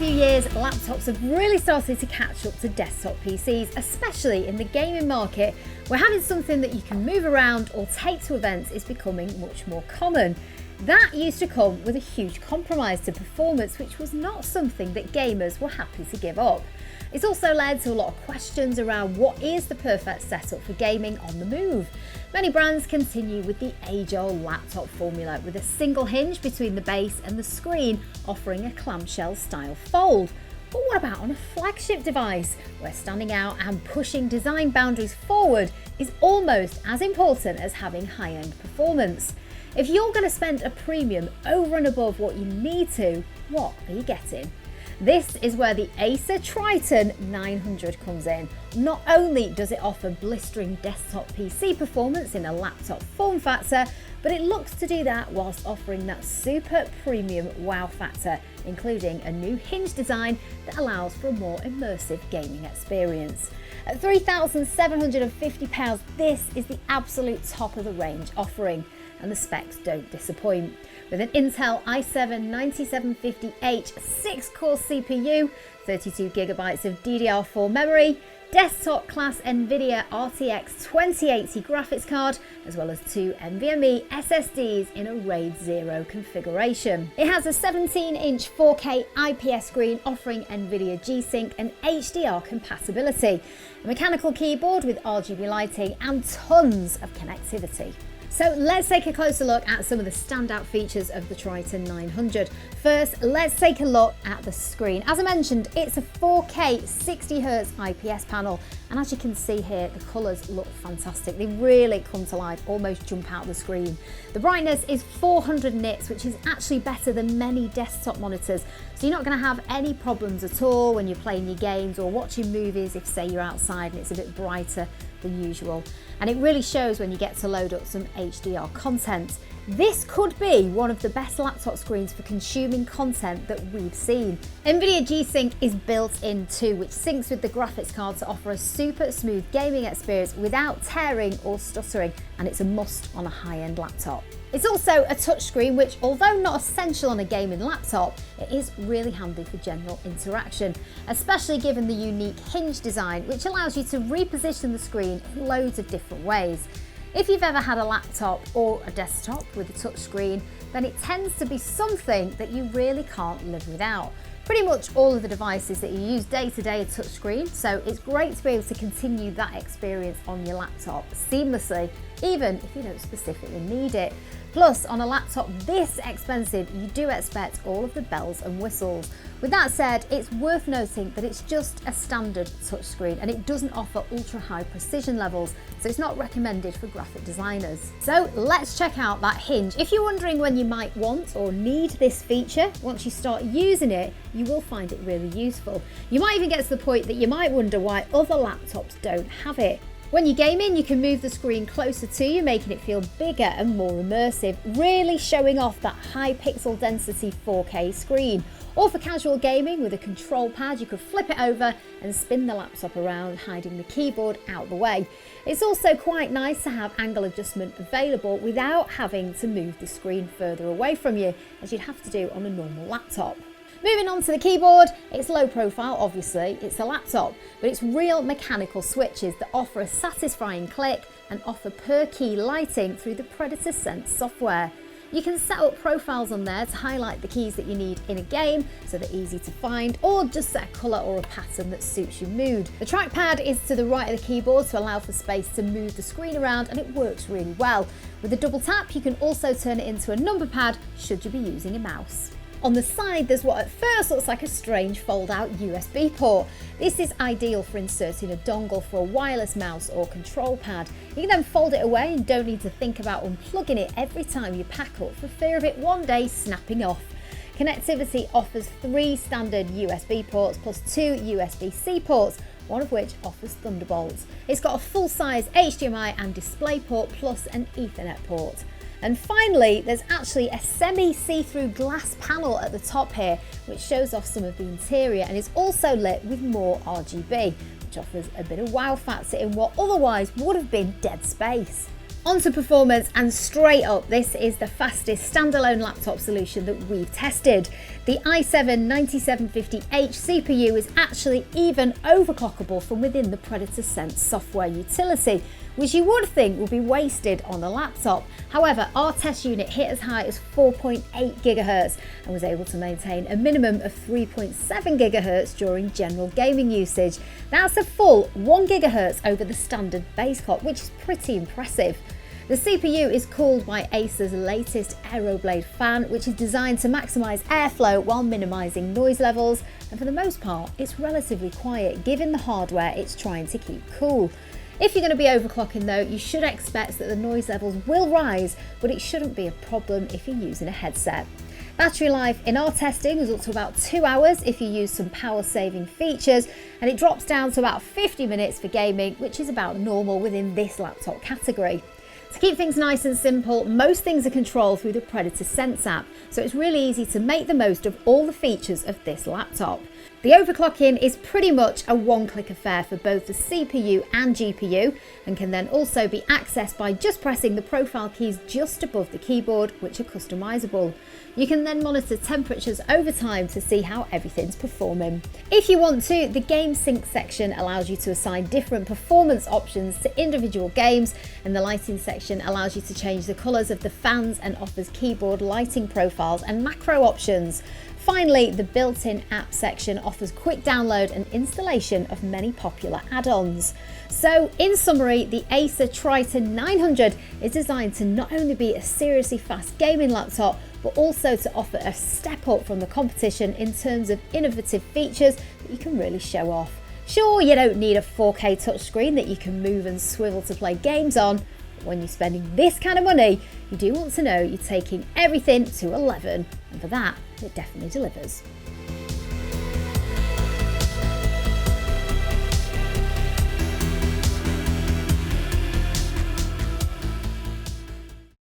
few years, laptops have really started to catch up to desktop PCs, especially in the gaming market, where having something that you can move around or take to events is becoming much more common. That used to come with a huge compromise to performance, which was not something that gamers were happy to give up. It's also led to a lot of questions around what is the perfect setup for gaming on the move. Many brands continue with the age-old laptop formula, with a single hinge between the base and the screen, offering a clamshell style fold. But what about on a flagship device, where standing out and pushing design boundaries forward is almost as important as having high-end performance? If you're going to spend a premium over and above what you need to, what are you getting? This is where the Acer Triton 900 comes in. Not only does it offer blistering desktop PC performance in a laptop form factor, but it looks to do that whilst offering that super premium wow factor, including a new hinge design that allows for a more immersive gaming experience. At £3,750, this is the absolute top of the range offering, and the specs don't disappoint. With an Intel i7-9750H 6-core CPU, 32GB of DDR4 memory, desktop class Nvidia RTX 2080 graphics card, as well as 2 NVMe SSDs in a RAID 0 configuration. It has a 17-inch 4K IPS screen offering Nvidia G-Sync and HDR compatibility, a mechanical keyboard with RGB lighting and tons of connectivity. So let's take a closer look at some of the standout features of the Triton 900. First, let's take a look at the screen. As I mentioned, it's a 4K 60Hz IPS panel, and as you can see here, the colours look fantastic. They really come to life, almost jump out of the screen. The brightness is 400 nits, which is actually better than many desktop monitors, so you're not going to have any problems at all when you're playing your games or watching movies if, say, you're outside and it's a bit brighter than usual. And it really shows when you get to load up some HDR content. This could be one of the best laptop screens for consuming content that we've seen. Nvidia G-Sync is built in too, which syncs with the graphics card to offer a super smooth gaming experience without tearing or stuttering, and it's a must on a high-end laptop. It's also a touchscreen, which, although not essential on a gaming laptop, it is really handy for general interaction, especially given the unique hinge design, which allows you to reposition the screen in loads of different ways. If you've ever had a laptop or a desktop with a touchscreen, then it tends to be something that you really can't live without. Pretty much all of the devices that you use day to day are touchscreen, so it's great to be able to continue that experience on your laptop seamlessly, even if you don't specifically need it. Plus, on a laptop this expensive, you do expect all of the bells and whistles. With that said, it's worth noting that it's just a standard touchscreen and it doesn't offer ultra high precision levels, so it's not recommended for graphic designers. So let's check out that hinge. If you're wondering when you might want or need this feature, once you start using it, you will find it really useful. You might even get to the point that you might wonder why other laptops don't have it. When you're gaming, you can move the screen closer to you, making it feel bigger and more immersive, really showing off that high pixel density 4K screen. Or for casual gaming, with a control pad, you could flip it over and spin the laptop around, hiding the keyboard out the way. It's also quite nice to have angle adjustment available without having to move the screen further away from you, as you'd have to do on a normal laptop. Moving on to the keyboard, it's low profile, obviously, it's a laptop, but it's real mechanical switches that offer a satisfying click and offer per key lighting through the Predator Sense software. You can set up profiles on there to highlight the keys that you need in a game so they're easy to find, or just set a colour or a pattern that suits your mood. The trackpad is to the right of the keyboard to allow for space to move the screen around, and it works really well. With a double tap, you can also turn it into a number pad should you be using a mouse. On the side, there's what at first looks like a strange fold-out USB port. This is ideal for inserting a dongle for a wireless mouse or control pad. You can then fold it away and don't need to think about unplugging it every time you pack up for fear of it one day snapping off. Connectivity offers 3 standard USB ports plus 2 USB-C ports, one of which offers Thunderbolt. It's got a full-size HDMI and DisplayPort plus an Ethernet port. And finally, there's actually a semi-see-through glass panel at the top here, which shows off some of the interior and is also lit with more RGB, which offers a bit of wow factor in what otherwise would have been dead space. Onto performance, and straight up, this is the fastest standalone laptop solution that we've tested. The i7-9750H CPU is actually even overclockable from within the Predator Sense software utility, which you would think would be wasted on a laptop. However, our test unit hit as high as 4.8 GHz and was able to maintain a minimum of 3.7 GHz during general gaming usage. That's a full 1 GHz over the standard base clock, which is pretty impressive. The CPU is cooled by Acer's latest Aeroblade fan, which is designed to maximise airflow while minimising noise levels, and for the most part it's relatively quiet given the hardware it's trying to keep cool. If you're going to be overclocking though, you should expect that the noise levels will rise, but it shouldn't be a problem if you're using a headset. Battery life in our testing was up to about 2 hours if you use some power saving features, and it drops down to about 50 minutes for gaming, which is about normal within this laptop category. To keep things nice and simple, most things are controlled through the Predator Sense app, so it's really easy to make the most of all the features of this laptop. The overclocking is pretty much a one-click affair for both the CPU and GPU, and can then also be accessed by just pressing the profile keys just above the keyboard, which are customizable. You can then monitor temperatures over time to see how everything's performing. If you want to, the Game Sync section allows you to assign different performance options to individual games, and the lighting section allows you to change the colours of the fans and offers keyboard lighting profiles and macro options. Finally, the built-in app section offers quick download and installation of many popular add-ons. So, in summary, the Acer Triton 900 is designed to not only be a seriously fast gaming laptop, but also to offer a step up from the competition in terms of innovative features that you can really show off. Sure, you don't need a 4K touchscreen that you can move and swivel to play games on, but when you're spending this kind of money, you do want to know you're taking everything to 11, and for that, it definitely delivers.